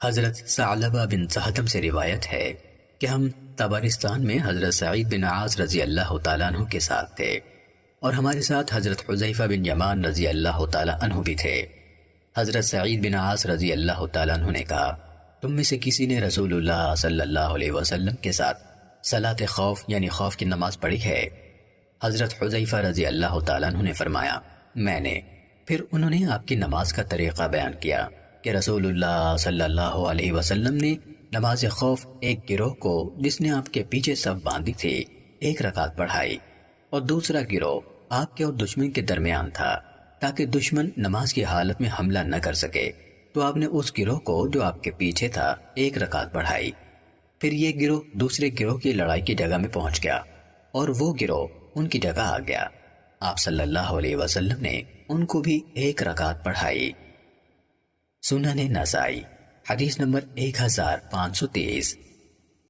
حضرت ثعلبہ بن صہدم سے روایت ہے کہ ہم طبرستان میں حضرت سعید بن عاص رضی اللہ تعالیٰ عنہ کے ساتھ تھے، اور ہمارے ساتھ حضرت حذیفہ بن یمان رضی اللہ تعالیٰ عنہ بھی تھے۔ حضرت سعید بن عاص رضی اللہ تعالیٰ عنہ نے کہا، تم میں سے کسی نے رسول اللہ صلی اللہ علیہ وسلم کے ساتھ صلاۃ خوف یعنی خوف کی نماز پڑھی ہے؟ حضرت حذیفہ رضی اللہ تعالیٰ عنہ نے فرمایا، میں نے۔ پھر انہوں نے آپ کی نماز کا طریقہ بیان کیا کہ رسول اللہ صلی اللہ علیہ وسلم نے نماز خوف ایک گروہ کو جس نے آپ کے پیچھے صف باندھی تھی 1 رکعت پڑھائی، اور دوسرا گروہ آپ کے اور دشمن کے درمیان تھا تاکہ دشمن نماز کی حالت میں حملہ نہ کر سکے، تو آپ نے اس گروہ کو جو آپ کے پیچھے تھا 1 رکعت پڑھائی۔ پھر یہ گروہ دوسرے گروہ کی لڑائی کی جگہ میں پہنچ گیا اور وہ گروہ ان کی جگہ آ گیا۔ آپ صلی اللہ علیہ وسلم نے ان کو بھی 1 رکعت پڑھائی۔ سنن نسائی حدیث نمبر 1523۔